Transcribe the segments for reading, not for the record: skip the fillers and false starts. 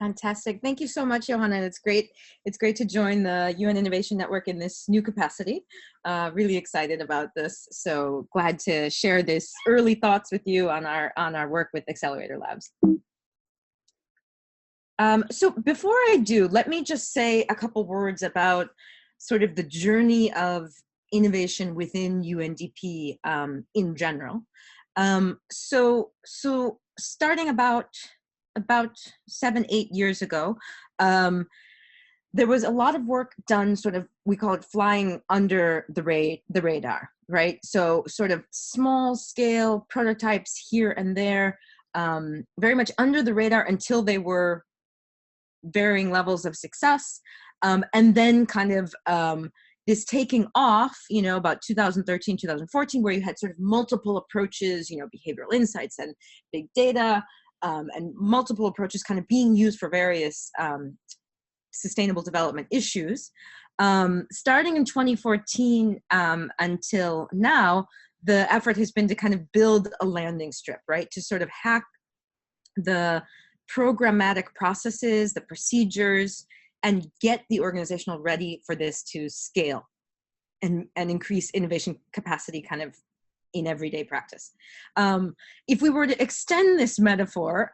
Fantastic. Thank you so much, Johanna. It's great. It's great to join the UN Innovation Network in this new capacity. Really excited about this. So glad to share this early thoughts with you on our work with Accelerator Labs. So before I do, let me just say a couple words about sort of the journey of innovation within UNDP in general. So starting about 7-8 years ago, there was a lot of work done, sort of, we call it flying under the radar, right? So sort of small scale prototypes here and there, very much under the radar until they were varying levels of success. And then kind of this taking off, about 2013, 2014, where you had sort of multiple approaches, behavioral insights and big data, and multiple approaches kind of being used for various sustainable development issues. Starting in 2014 until now, the effort has been to kind of build a landing strip, right? To sort of hack the programmatic processes, the procedures, and get the organizational ready for this to scale and increase innovation capacity kind of in everyday practice. If we were to extend this metaphor,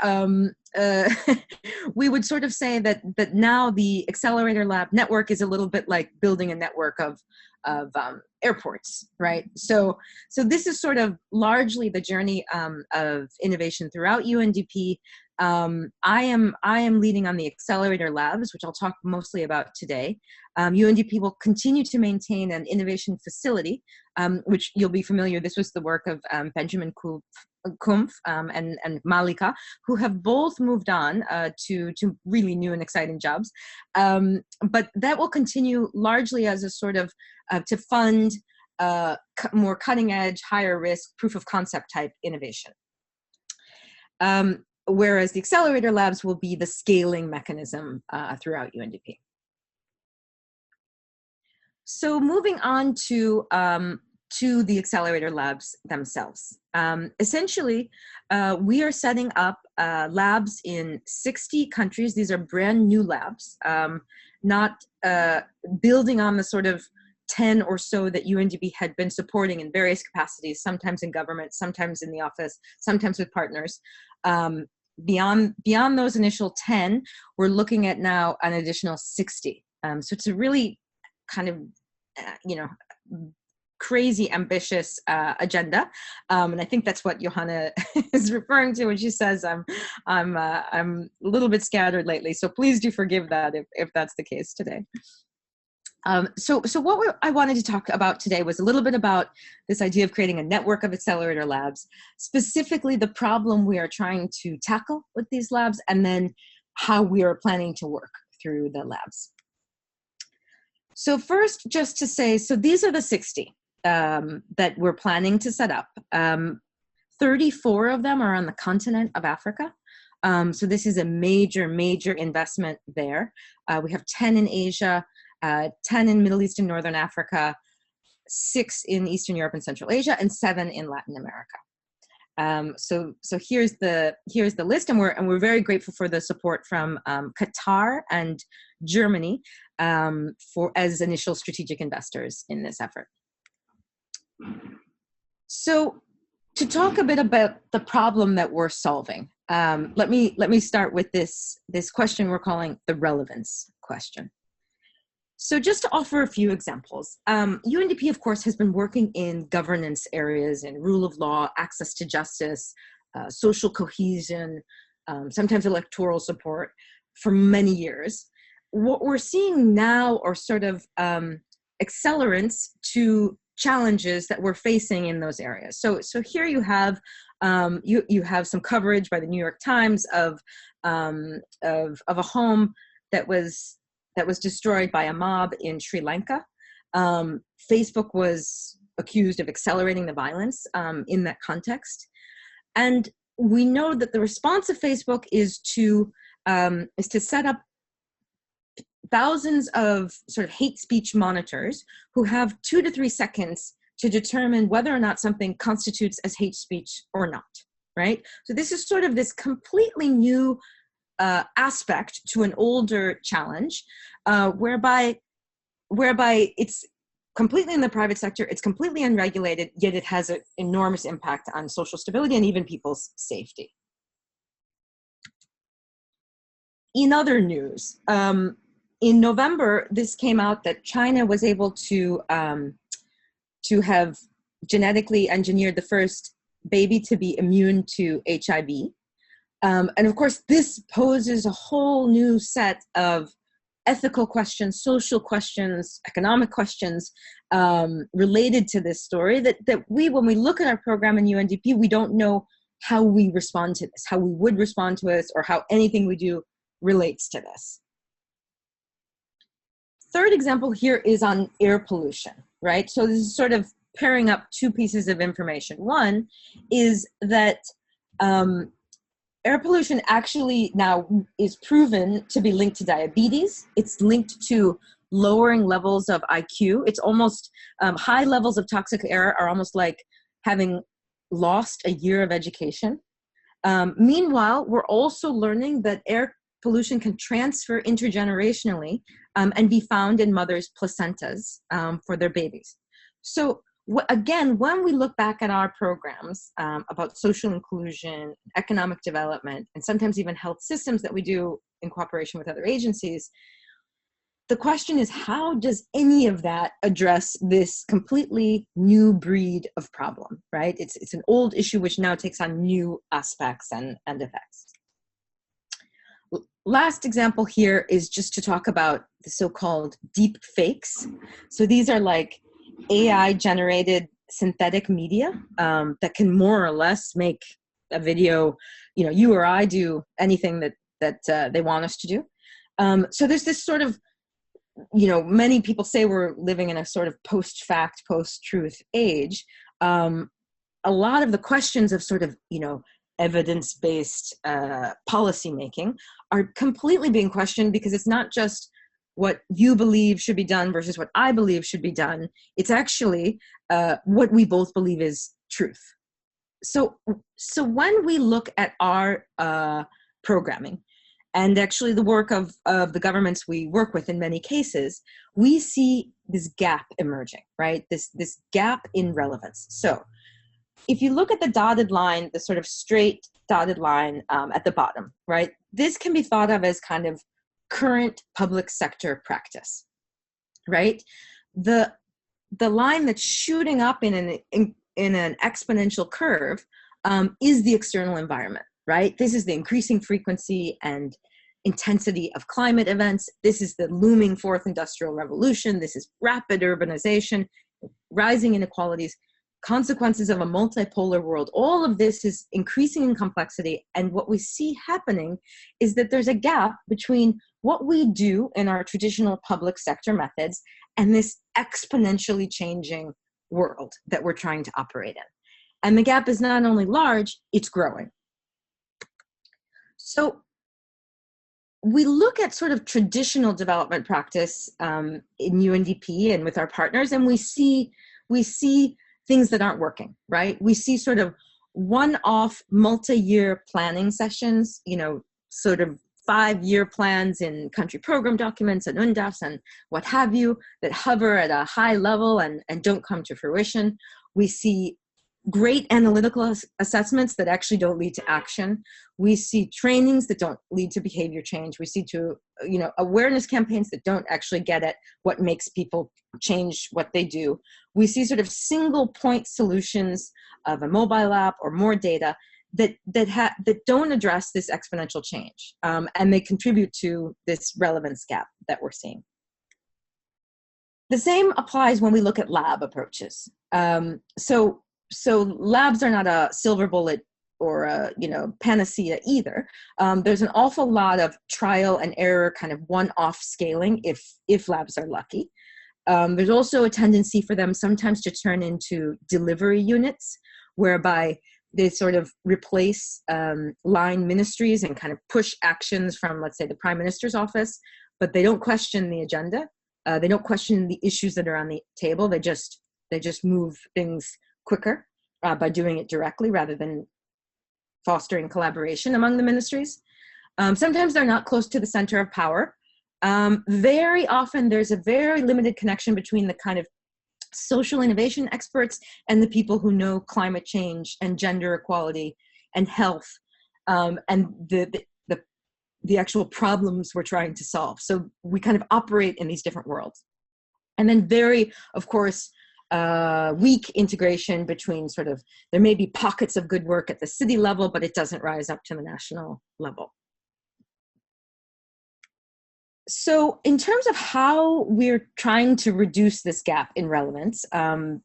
we would sort of say that now the Accelerator Lab network is a little bit like building a network of airports, right? So this is sort of largely the journey of innovation throughout UNDP. I am leading on the Accelerator Labs, which I'll talk mostly about today. UNDP will continue to maintain an innovation facility, which you'll be familiar. This was the work of Benjamin Kumpf and Malika, who have both moved on to really new and exciting jobs. But that will continue largely as a sort of to fund more cutting edge, higher risk, proof of concept type innovation. Whereas the Accelerator Labs will be the scaling mechanism throughout UNDP. So moving on to the Accelerator Labs themselves. Essentially, we are setting up labs in 60 countries. These are brand new labs, not building on the sort of 10 or so that UNDP had been supporting in various capacities, sometimes in government, sometimes in the office, sometimes with partners. Beyond those initial 10, we're looking at now an additional 60. So it's a really kind of, crazy ambitious agenda, and I think that's what Johanna is referring to when she says I'm a little bit scattered lately. So please do forgive that if that's the case today. So what I wanted to talk about today was a little bit about this idea of creating a network of accelerator labs, specifically the problem we are trying to tackle with these labs, and then how we are planning to work through the labs. So first, just to say, so these are the 60 that we're planning to set up. 34 of them are on the continent of Africa. So this is a major investment there. We have 10 in Asia, 10 in Middle East and Northern Africa, 6 in Eastern Europe and Central Asia, and 7 in Latin America. So here's the list, and we're very grateful for the support from Qatar and Germany as initial strategic investors in this effort. So to talk a bit about the problem that we're solving, let me start with this question we're calling the relevance question. So just to offer a few examples, UNDP, of course, has been working in governance areas, in rule of law, access to justice, social cohesion, sometimes electoral support for many years. What we're seeing now are sort of accelerants to challenges that we're facing in those areas. So here you have you have some coverage by the New York Times of a home that was destroyed by a mob in Sri Lanka. Facebook was accused of accelerating the violence in that context. And we know that the response of Facebook is to set up thousands of sort of hate speech monitors who have 2 to 3 seconds to determine whether or not something constitutes as hate speech or not, right? So this is sort of this completely new aspect to an older challenge, whereby it's completely in the private sector, it's completely unregulated, yet it has an enormous impact on social stability and even people's safety. In other news, in November, this came out that China was able to have genetically engineered the first baby to be immune to HIV. And of course, this poses a whole new set of ethical questions, social questions, economic questions related to this story that when we look at our program in UNDP, we don't know how we respond to this, how we would respond to this, or how anything we do relates to this. Third example here is on air pollution, right? So this is sort of pairing up two pieces of information. One is that air pollution actually now is proven to be linked to diabetes. It's linked to lowering levels of IQ. It's almost, high levels of toxic air are almost like having lost a year of education. Meanwhile, we're also learning that air pollution can transfer intergenerationally and be found in mothers' placentas for their babies. So again, when we look back at our programs about social inclusion, economic development, and sometimes even health systems that we do in cooperation with other agencies, the question is, how does any of that address this completely new breed of problem, right? It's an old issue which now takes on new aspects and effects. Last example here is just to talk about the so-called deep fakes. So these are like AI-generated synthetic media that can more or less make a video, you or I do anything that they want us to do. So there's this sort of, many people say we're living in a sort of post-fact, post-truth age. A lot of the questions of sort of, evidence-based policymaking are completely being questioned because it's not just what you believe should be done versus what I believe should be done. It's actually what we both believe is truth. So when we look at our programming, and actually the work of the governments we work with in many cases, we see this gap emerging, right? This gap in relevance. So if you look at the dotted line, the sort of straight dotted line at the bottom, right? This can be thought of as kind of current public sector practice, right? The line that's shooting up in an exponential curve is the external environment, right? This is the increasing frequency and intensity of climate events. This is the looming fourth industrial revolution. This is rapid urbanization, rising inequalities, consequences of a multipolar world. All of this is increasing in complexity. And what we see happening is that there's a gap between what we do in our traditional public sector methods and this exponentially changing world that we're trying to operate in. And the gap is not only large, it's growing. So we look at sort of traditional development practice in UNDP and with our partners, and we see things that aren't working, right? We see sort of one-off multi-year planning sessions, sort of 5-year plans in country program documents and UNDAPs and what have you that hover at a high level and don't come to fruition. We see great analytical assessments that actually don't lead to action. We see trainings that don't lead to behavior change. We see awareness campaigns that don't actually get at what makes people change what they do. We see sort of single point solutions of a mobile app or more data that don't address this exponential change, and they contribute to this relevance gap that we're seeing. The same applies when we look at lab approaches. So labs are not a silver bullet or a panacea either. There's an awful lot of trial and error, kind of one-off scaling if labs are lucky. There's also a tendency for them sometimes to turn into delivery units, whereby they sort of replace line ministries and kind of push actions from, let's say, the Prime Minister's office, but they don't question the agenda. They don't question the issues that are on the table. They just move things quicker by doing it directly rather than fostering collaboration among the ministries. Sometimes they're not close to the center of power. Very often there's a very limited connection between the kind of social innovation experts and the people who know climate change and gender equality and health, and the actual problems we're trying to solve. So we kind of operate in these different worlds. And then very, of course, weak integration between sort of, there may be pockets of good work at the city level, but it doesn't rise up to the national level. So in terms of how we're trying to reduce this gap in relevance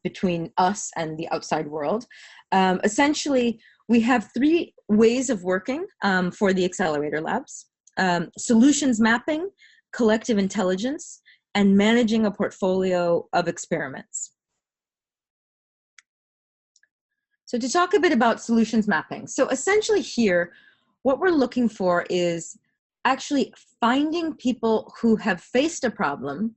between us and the outside world, essentially we have three ways of working for the Accelerator Labs: solutions mapping, collective intelligence, and managing a portfolio of experiments. So to talk a bit about solutions mapping. So essentially here, what we're looking for is actually finding people who have faced a problem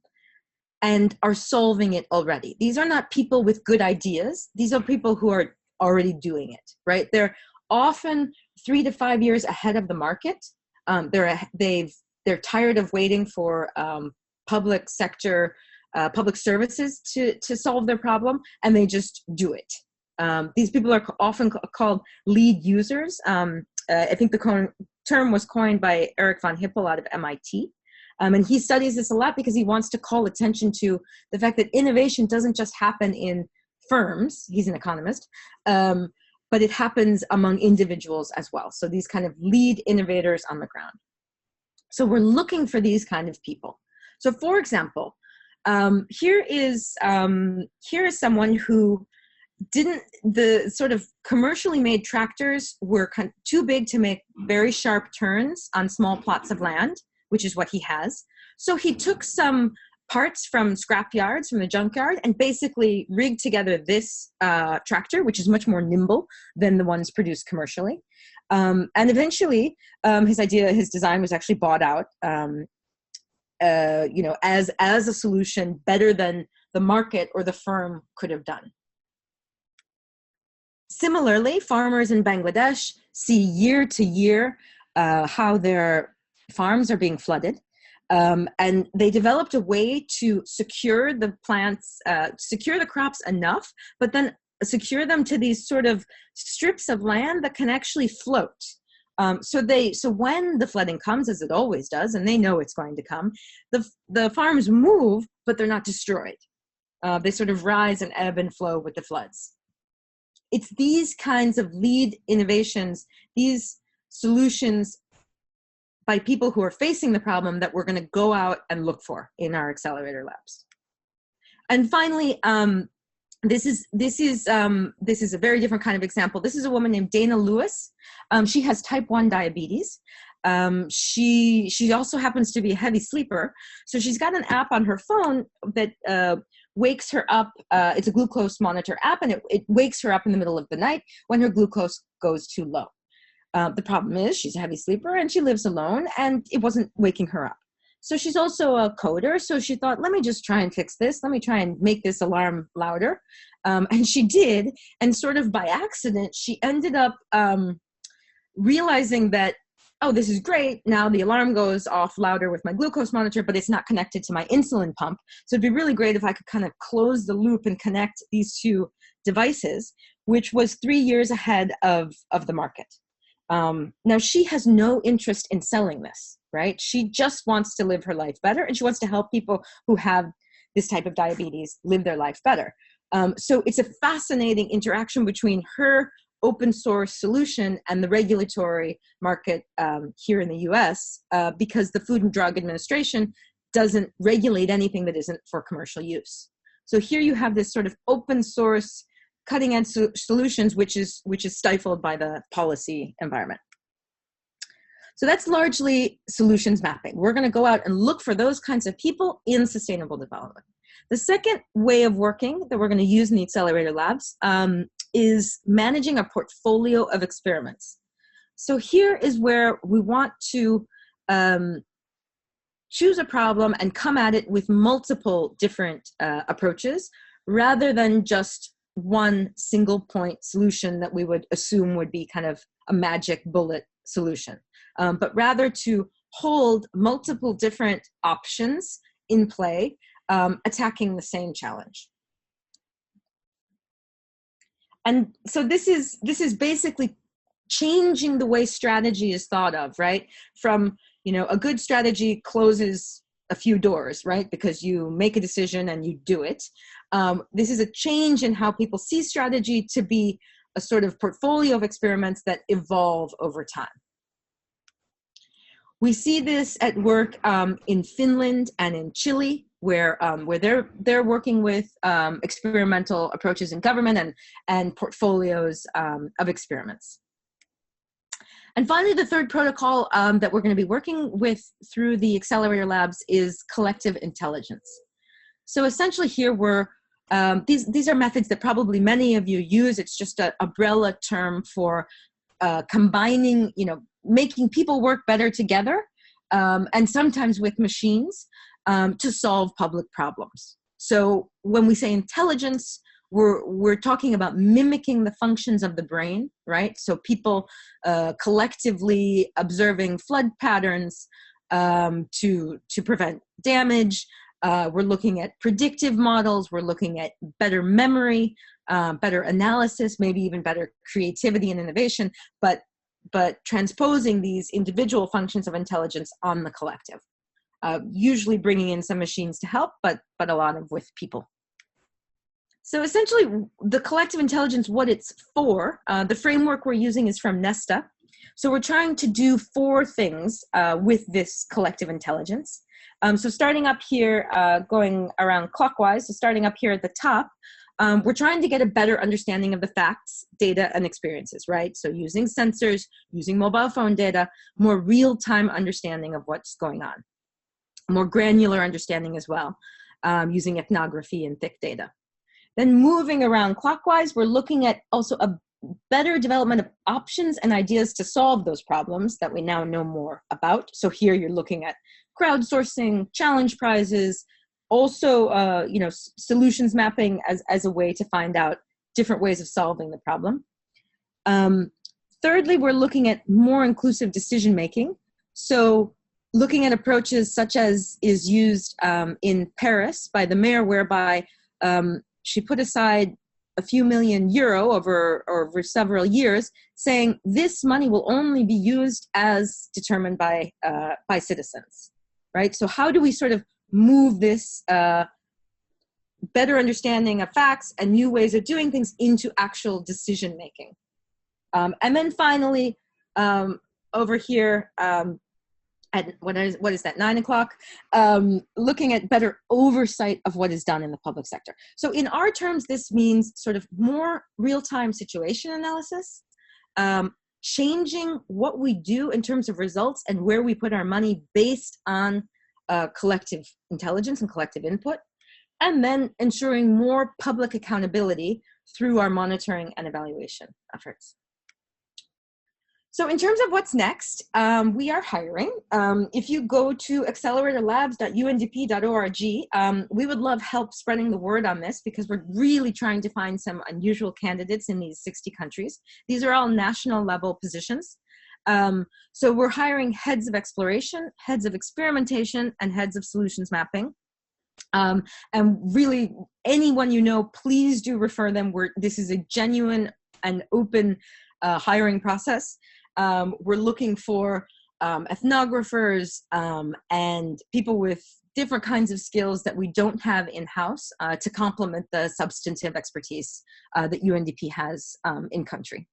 and are solving it already. These are not people with good ideas. These are people who are already doing it, right? They're often 3 to 5 years ahead of the market. They're tired of waiting for public sector, public services to solve their problem, and they just do it. These people are often called lead users. I think the term was coined by Eric von Hippel out of MIT. And he studies this a lot because he wants to call attention to the fact that innovation doesn't just happen in firms. He's an economist, but it happens among individuals as well. So these kind of lead innovators on the ground. So we're looking for these kind of people. So for example, here is someone who the sort of commercially made tractors were too big to make very sharp turns on small plots of land, which is what he has. So he took some parts from scrap yards, from the junkyard, and basically rigged together this tractor, which is much more nimble than the ones produced commercially. And eventually, his design was actually bought out, as a solution better than the market or the firm could have done. Similarly, farmers in Bangladesh see year to year how their farms are being flooded. And they developed a way to secure the plants, secure the crops enough, but then secure them to these sort of strips of land that can actually float. So when the flooding comes, as it always does, and they know it's going to come, the farms move, but they're not destroyed. They sort of rise and ebb and flow with the floods. It's these kinds of lead innovations, these solutions by people who are facing the problem that we're going to go out and look for in our accelerator labs. And finally, this is a very different kind of example. This is a woman named Dana Lewis. She has type 1 diabetes. She also happens to be a heavy sleeper. So she's got an app on her phone that wakes her up. It's a glucose monitor app, and it wakes her up in the middle of the night when her glucose goes too low. The problem is she's a heavy sleeper and she lives alone, and it wasn't waking her up. So she's also a coder. So she thought, let me just try and fix this. Let me try and make this alarm louder. And she did. And sort of by accident, she ended up realizing that, oh, this is great. Now the alarm goes off louder with my glucose monitor, but it's not connected to my insulin pump. So it'd be really great if I could kind of close the loop and connect these two devices, which was 3 years ahead of the market. Now she has no interest in selling this, right? She just wants to live her life better, and she wants to help people who have this type of diabetes live their life better. So it's a fascinating interaction between her open source solution and the regulatory market here in the US, because the Food and Drug Administration doesn't regulate anything that isn't for commercial use. So here you have this sort of open source cutting edge solutions, which is stifled by the policy environment. So that's largely solutions mapping. We're going to go out and look for those kinds of people in sustainable development. The second way of working that we're going to use in the Accelerator Labs is managing a portfolio of experiments. So here is where we want to choose a problem and come at it with multiple different approaches, rather than just one single point solution that we would assume would be kind of a magic bullet solution, but rather to hold multiple different options in play, attacking the same challenge. And so this is basically changing the way strategy is thought of, right? From, a good strategy closes a few doors, right? Because you make a decision and you do it. This is a change in how people see strategy to be a sort of portfolio of experiments that evolve over time. We see this at work in Finland and in Chile, where they're working with experimental approaches in government and portfolios of experiments. And finally, the third protocol that we're going to be working with through the Accelerator Labs is collective intelligence. So essentially here these are methods that probably many of you use. It's just an umbrella term for combining, making people work better together, and sometimes with machines, to solve public problems. So when we say intelligence, we're talking about mimicking the functions of the brain, right? So people collectively observing flood patterns to prevent damage. We're looking at predictive models. We're looking at better memory, better analysis, maybe even better creativity and innovation, but transposing these individual functions of intelligence on the collective, usually bringing in some machines to help, but a lot of with people. So essentially, the collective intelligence, what it's for, the framework we're using is from Nesta. So we're trying to do 4 things with this collective intelligence. So starting up here, going around clockwise, so starting up here at the top, we're trying to get a better understanding of the facts, data, and experiences, right? So using sensors, using mobile phone data, more real-time understanding of what's going on, more granular understanding as well, using ethnography and thick data. Then moving around clockwise, we're looking at also a better development of options and ideas to solve those problems that we now know more about. So here you're looking at crowdsourcing, challenge prizes, also solutions mapping as a way to find out different ways of solving the problem. Thirdly, we're looking at more inclusive decision making. So looking at approaches such as is used in Paris by the mayor, whereby she put aside a few million euro over several years, saying this money will only be used as determined by citizens, right? So how do we sort of move this better understanding of facts and new ways of doing things into actual decision making? And then finally, over here, at what is that, 9 o'clock, looking at better oversight of what is done in the public sector. So in our terms, this means sort of more real-time situation analysis, changing what we do in terms of results and where we put our money based on collective intelligence and collective input, and then ensuring more public accountability through our monitoring and evaluation efforts. So in terms of what's next, we are hiring. If you go to acceleratorlabs.undp.org, we would love help spreading the word on this, because we're really trying to find some unusual candidates in these 60 countries. These are all national level positions. So we're hiring heads of exploration, heads of experimentation, and heads of solutions mapping. And really, anyone you know, please do refer them. This is a genuine and open hiring process. We're looking for ethnographers and people with different kinds of skills that we don't have in-house to complement the substantive expertise that UNDP has in country.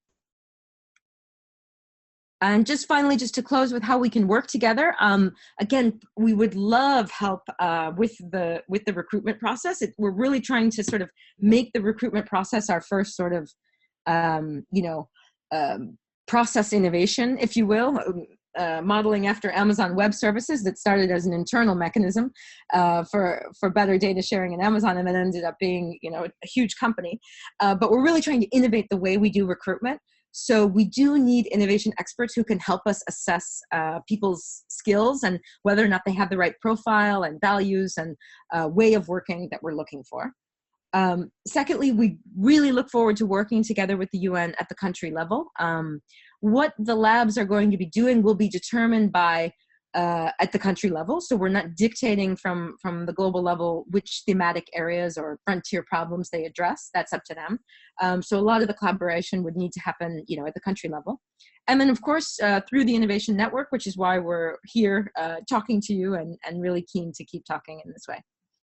And just finally, just to close with how we can work together, again, we would love help with the recruitment process. We're really trying to sort of make the recruitment process our first sort of, process innovation, if you will, modeling after Amazon Web Services that started as an internal mechanism for better data sharing in Amazon, and then ended up being, a huge company. But we're really trying to innovate the way we do recruitment. So we do need innovation experts who can help us assess people's skills and whether or not they have the right profile and values and way of working that we're looking for. Secondly, we really look forward to working together with the UN at the country level. what the labs are going to be doing will be determined by at the country level. So we're not dictating from the global level which thematic areas or frontier problems they address. That's up to them. So a lot of the collaboration would need to happen, you know, at the country level. And then, of course, through the Innovation Network, which is why we're here talking to you and really keen to keep talking in this way.